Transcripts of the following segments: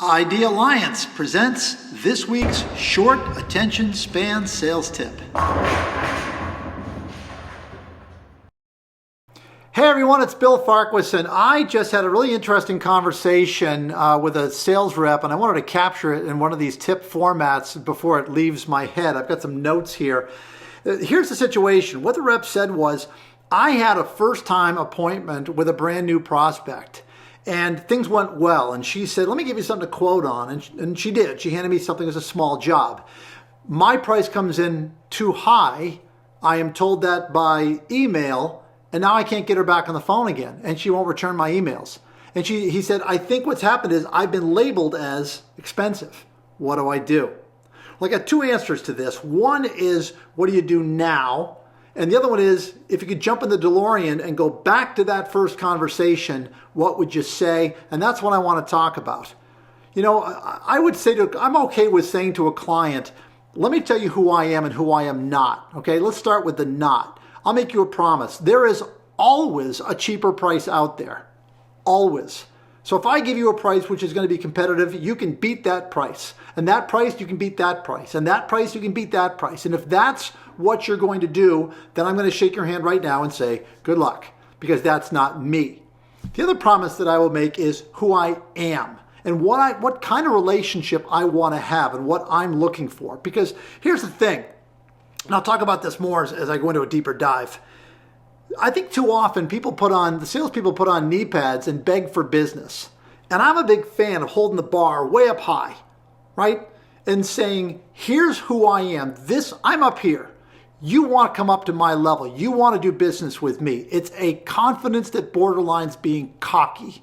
ID Alliance presents this week's short attention span sales tip. Hey everyone, it's Bill Farquharson. I just had a really interesting conversation with a sales rep, and I wanted to capture it in one of these tip formats before it leaves my head. I've got some notes here. Here's the situation. What the rep said was, I had a first-time appointment with a brand new prospect. And things went well. And she said, let me give you something to quote on. And she did. She handed me something as a small job. My price comes in too high. I am told that by email. And now I can't get her back on the phone again. And she won't return my emails. And he said, I think what's happened is I've been labeled as expensive. What do I do? Well, I got two answers to this. One is, what do you do now? And the other one is, if you could jump in the DeLorean and go back to that first conversation, what would you say? And that's what I want to talk about. You know, I would say I'm okay with saying to a client, let me tell you who I am and who I am not. Okay, let's start with the not. I'll make you a promise. There is always a cheaper price out there. Always. So if I give you a price which is going to be competitive, you can beat that price. And that price, you can beat that price. And that price, you can beat that price. And if that's what you're going to do, then I'm going to shake your hand right now and say, good luck, because that's not me. The other promise that I will make is who I am and what kind of relationship I want to have and what I'm looking for. Because here's the thing, and I'll talk about this more as I go into a deeper dive. I think too often the salespeople put on knee pads and beg for business. And I'm a big fan of holding the bar way up high, right? And saying, here's who I am. I'm up here. You want to come up to my level. You want to do business with me. It's a confidence that borderlines being cocky.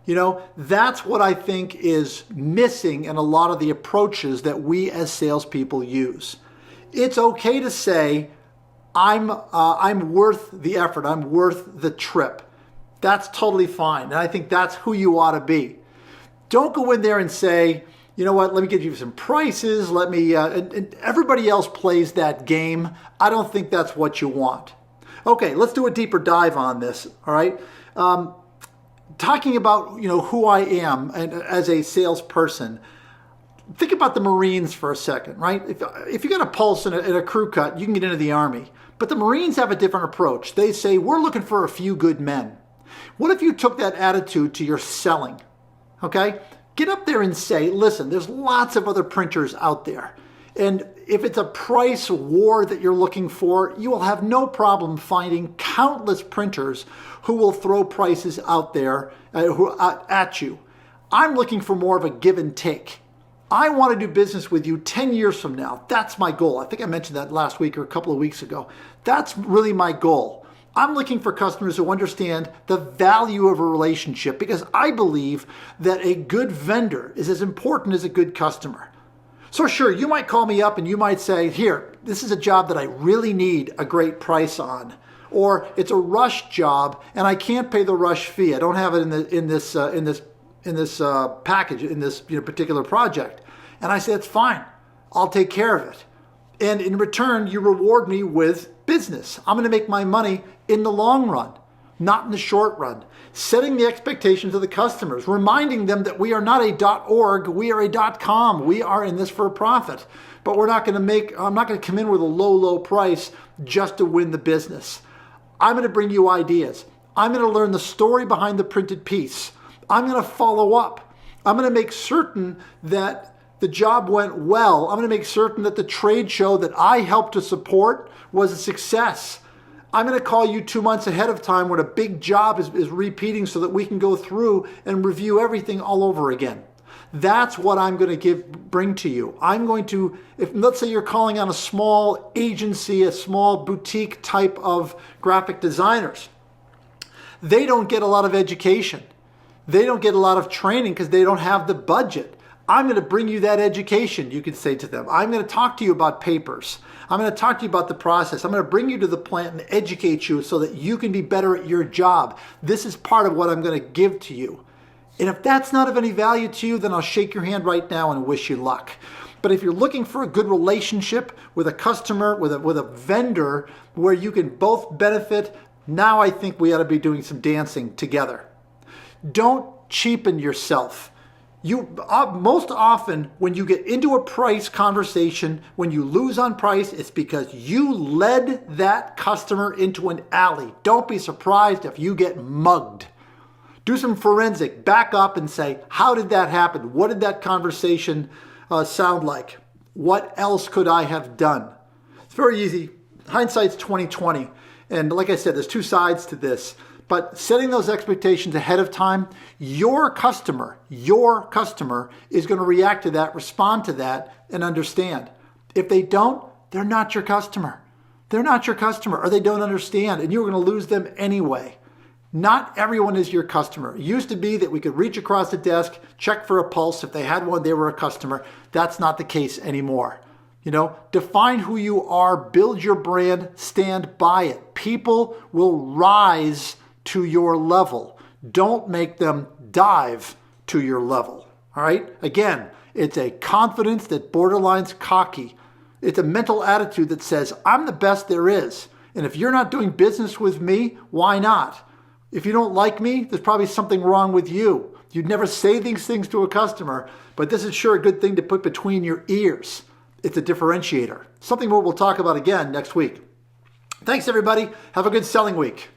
You know, that's what I think is missing in a lot of the approaches that we as salespeople use. It's okay to say, I'm worth the effort. I'm worth the trip. That's totally fine. And I think that's who you ought to be. Don't go in there and say, you know what, let me give you some prices. And everybody else plays that game. I don't think that's what you want. Okay, let's do a deeper dive on this, all right? Talking about, who I am as a salesperson. Think about the Marines for a second, right? If you got a pulse and a crew cut, you can get into the Army. But the Marines have a different approach. They say, we're looking for a few good men. What if you took that attitude to your selling, okay? Get up there and say, listen, there's lots of other printers out there. And if it's a price war that you're looking for, you will have no problem finding countless printers who will throw prices out there at you. I'm looking for more of a give and take. I want to do business with you 10 years from now. That's my goal. I think I mentioned that last week or a couple of weeks ago. That's really my goal. I'm looking for customers who understand the value of a relationship, because I believe that a good vendor is as important as a good customer. So sure, you might call me up and you might say, here, this is a job that I really need a great price on. Or it's a rush job and I can't pay the rush fee. I don't have it in this package, in this particular project. And I say, it's fine. I'll take care of it. And in return, you reward me with business. I'm going to make my money in the long run, not in the short run. Setting the expectations of the customers, reminding them that we are not a .org, we are a .com. We are in this for a profit. But I'm not going to come in with a low price just to win the business. I'm going to bring you ideas. I'm going to learn the story behind the printed piece. I'm going to follow up. I'm going to make certain that the job went well. I'm going to make certain that the trade show that I helped to support was a success. I'm going to call you 2 months ahead of time when a big job is repeating so that we can go through and review everything all over again. That's what I'm going to bring to you. I'm going to, let's say you're calling on a small agency, a small boutique type of graphic designers. They don't get a lot of education. They don't get a lot of training because they don't have the budget. I'm going to bring you that education, you could say to them. I'm going to talk to you about papers. I'm going to talk to you about the process. I'm going to bring you to the plant and educate you so that you can be better at your job. This is part of what I'm going to give to you. And if that's not of any value to you, then I'll shake your hand right now and wish you luck. But if you're looking for a good relationship with a customer, with a vendor, where you can both benefit, now I think we ought to be doing some dancing together. Don't cheapen yourself. Most often when you get into a price conversation, when you lose on price, it's because you led that customer into an alley. Don't be surprised if you get mugged. Do some forensic, back up and say, how did that happen? What did that conversation sound like? What else could I have done? It's very easy. Hindsight's 20/20. And like I said, there's two sides to this. But setting those expectations ahead of time, your customer is going to react to that, respond to that, and understand. If they don't, they're not your customer. They're not your customer, or they don't understand, and you're going to lose them anyway. Not everyone is your customer. It used to be that we could reach across the desk, check for a pulse. If they had one, they were a customer. That's not the case anymore. Define who you are, build your brand, stand by it. People will rise to your level. Don't make them dive to your level. All right? Again, it's a confidence that borderlines cocky. It's a mental attitude that says, I'm the best there is. And if you're not doing business with me, why not? If you don't like me, there's probably something wrong with you. You'd never say these things to a customer, but this is sure a good thing to put between your ears. It's a differentiator. Something we'll talk about again next week. Thanks, everybody. Have a good selling week.